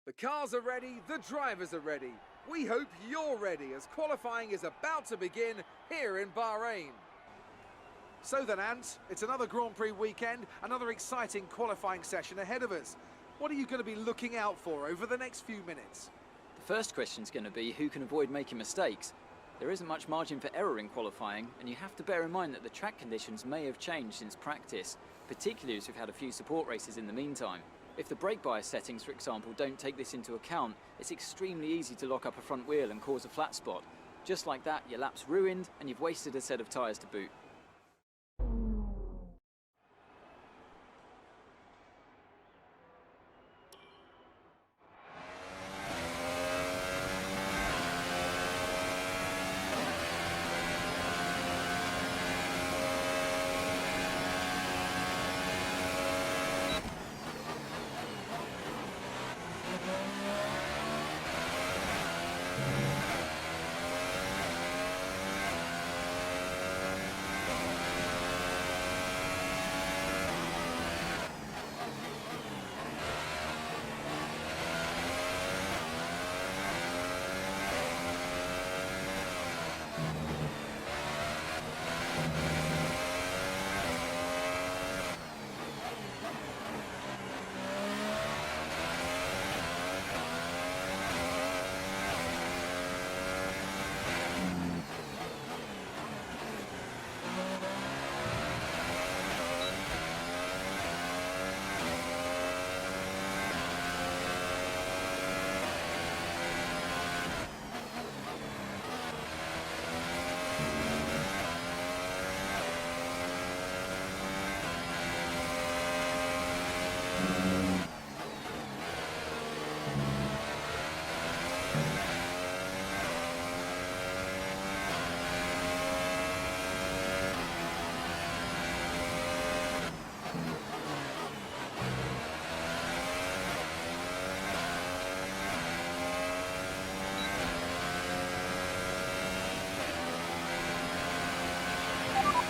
The cars are ready, the drivers are ready. We hope you're ready as qualifying is about to begin here in Bahrain. So then, Ant, it's another Grand Prix weekend, another exciting qualifying session ahead of us. What are you going to be looking out for over the next few minutes? The first question is going to be who can avoid making mistakes. There isn't much margin for error in qualifying, and you have to bear in mind that the track conditions may have changed since practice, particularly as we've had a few support races in the meantime. If the brake bias settings, for example, don't take this into account, it's extremely easy to lock up a front wheel and cause a flat spot. Just like that, your lap's ruined and you've wasted a set of tyres to boot.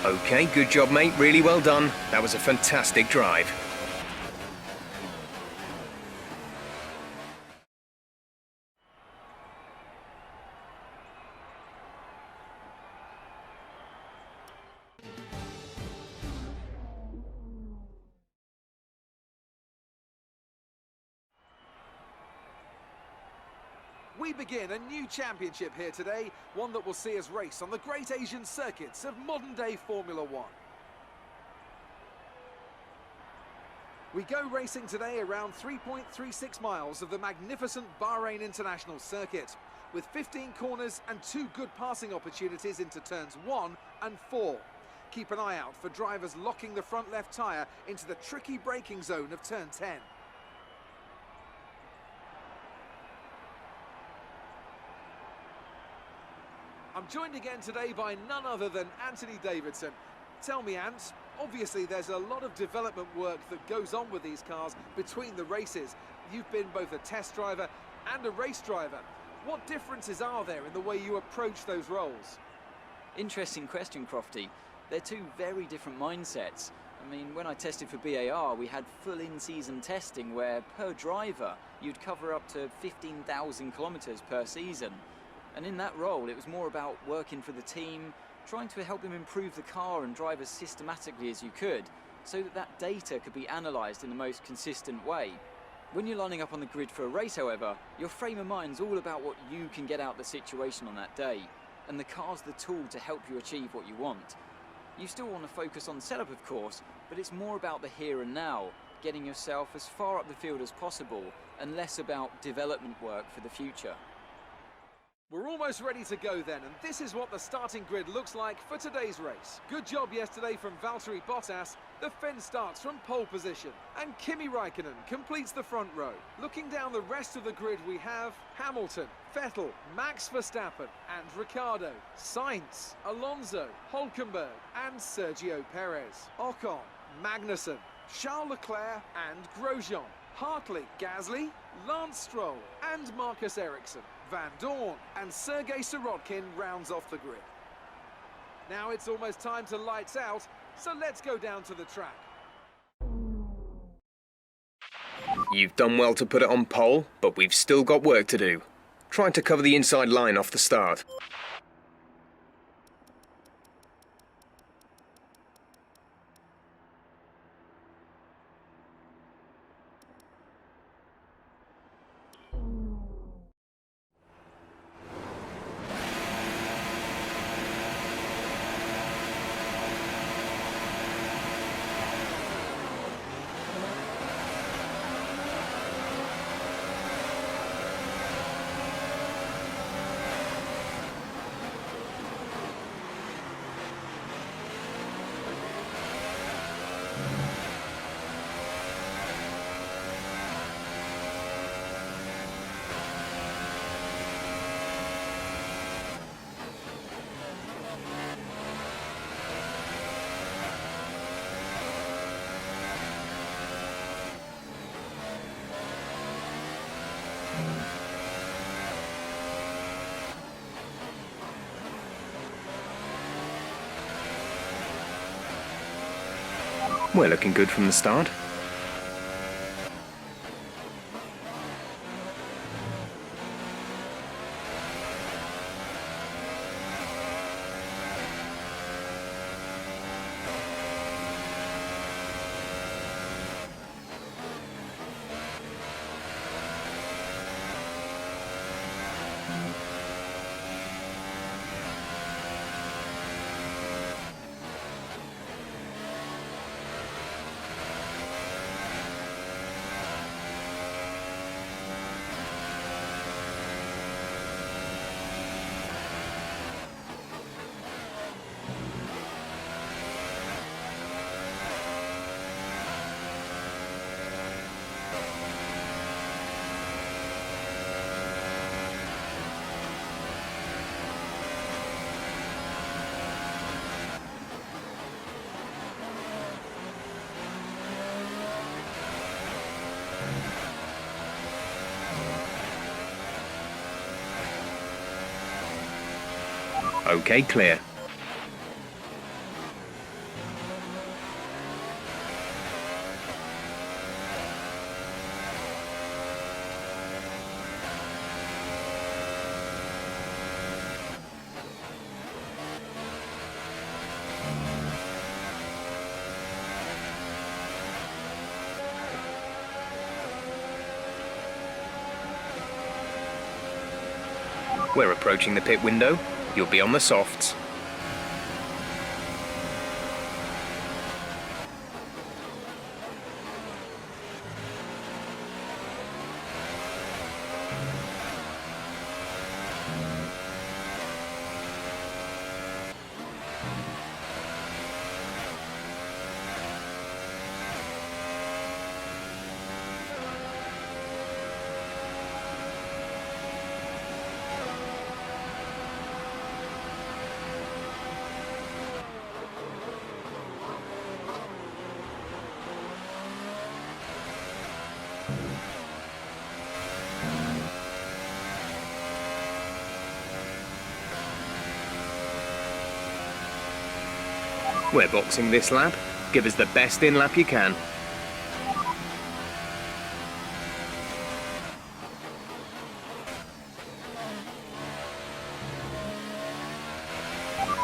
Okay, good job, mate. Really well done. That was a fantastic drive. We begin a new championship here today, one that will see us race on the great Asian circuits of modern-day Formula One. We go racing today around 3.36 miles of the magnificent Bahrain International Circuit, with 15 corners and 2 good passing opportunities into turns 1 and 4. Keep an eye out for drivers locking the front left tyre into the tricky braking zone of turn 10. I'm joined again today by none other than Anthony Davidson. Tell me, Ant, obviously there's a lot of development work that goes on with these cars between the races. You've been both a test driver and a race driver. What differences are there in the way you approach those roles? Interesting question, Crofty. They're two very different mindsets. I mean, when I tested for BAR, we had full in-season testing where, per driver, you'd cover up to 15,000 kilometres per season. And in that role, it was more about working for the team, trying to help them improve the car and drive as systematically as you could, so that that data could be analysed in the most consistent way. When you're lining up on the grid for a race, however, your frame of mind's all about what you can get out of the situation on that day, and the car's the tool to help you achieve what you want. You still want to focus on setup, of course, but it's more about the here and now, getting yourself as far up the field as possible, and less about development work for the future. We're almost ready to go then, and this is what the starting grid looks like for today's race. Good job yesterday from Valtteri Bottas. The Finn starts from pole position, and Kimi Räikkönen completes the front row. Looking down the rest of the grid, we have Hamilton, Vettel, Max Verstappen, and Ricciardo, Sainz, Alonso, Hülkenberg, and Sergio Perez, Ocon, Magnussen, Charles Leclerc, and Grosjean, Hartley, Gasly, Lance Stroll, and Marcus Ericsson. Van Dorn and Sergei Sirotkin rounds off the grid. Now it's almost time to lights out, so let's go down to the track. You've done well to put it on pole, but we've still got work to do. Try to cover the inside line off the start. We're looking good from the start. Okay, clear. We're approaching the pit window. You'll be on the softs. We're boxing this lap. Give us the best in lap you can.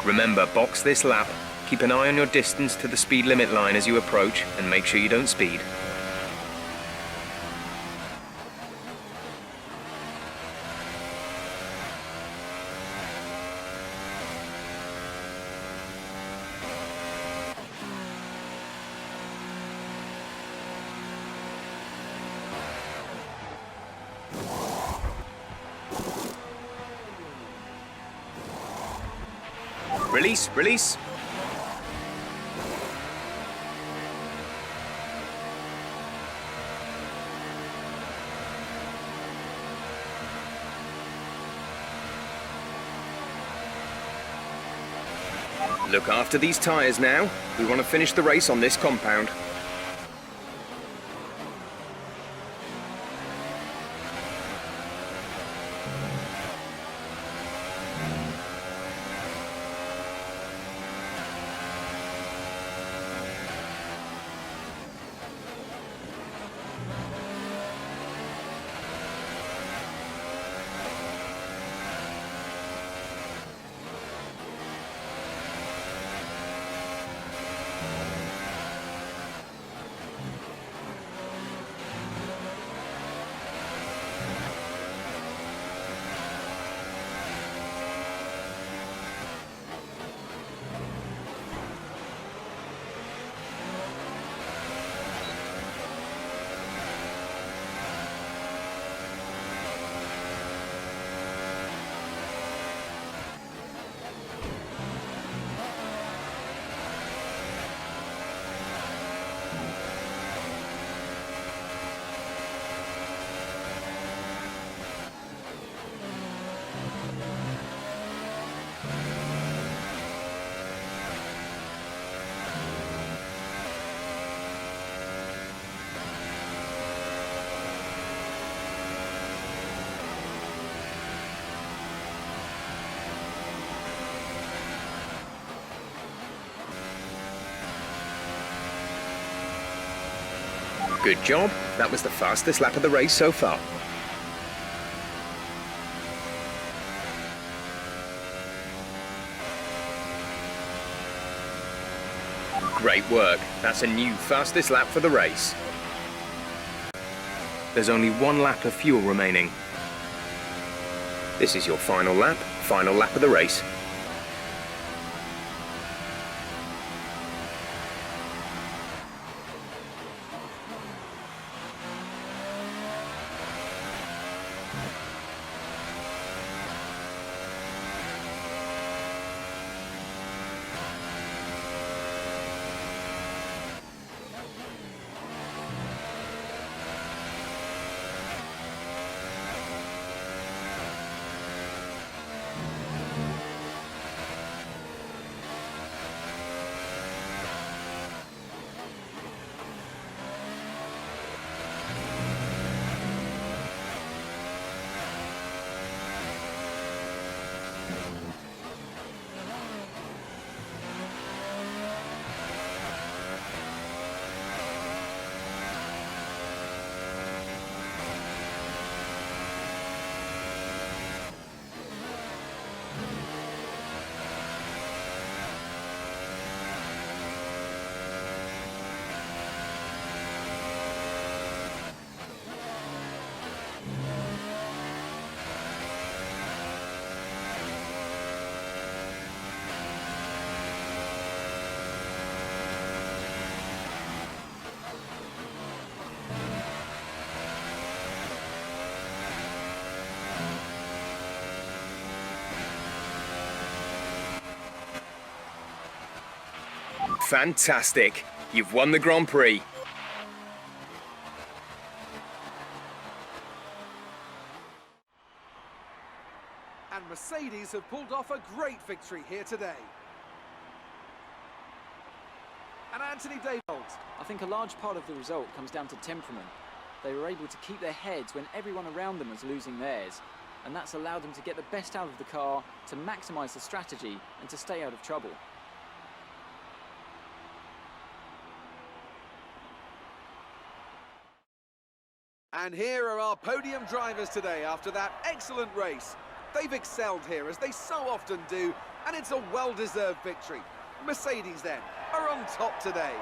Remember, box this lap. Keep an eye on your distance to the speed limit line as you approach, and make sure you don't speed. Release, release. Look after these tyres now. We want to finish the race on this compound. Good job. That was the fastest lap of the race so far. Great work. That's a new fastest lap for the race. There's only one lap of fuel remaining. This is your final lap of the race. Fantastic. You've won the Grand Prix. And Mercedes have pulled off a great victory here today. And Anthony Davis. I think a large part of the result comes down to temperament. They were able to keep their heads when everyone around them was losing theirs, and that's allowed them to get the best out of the car, to maximise the strategy, and to stay out of trouble. And here are our podium drivers today after that excellent race. They've excelled here, as they so often do, and it's a well-deserved victory. Mercedes, then, are on top today.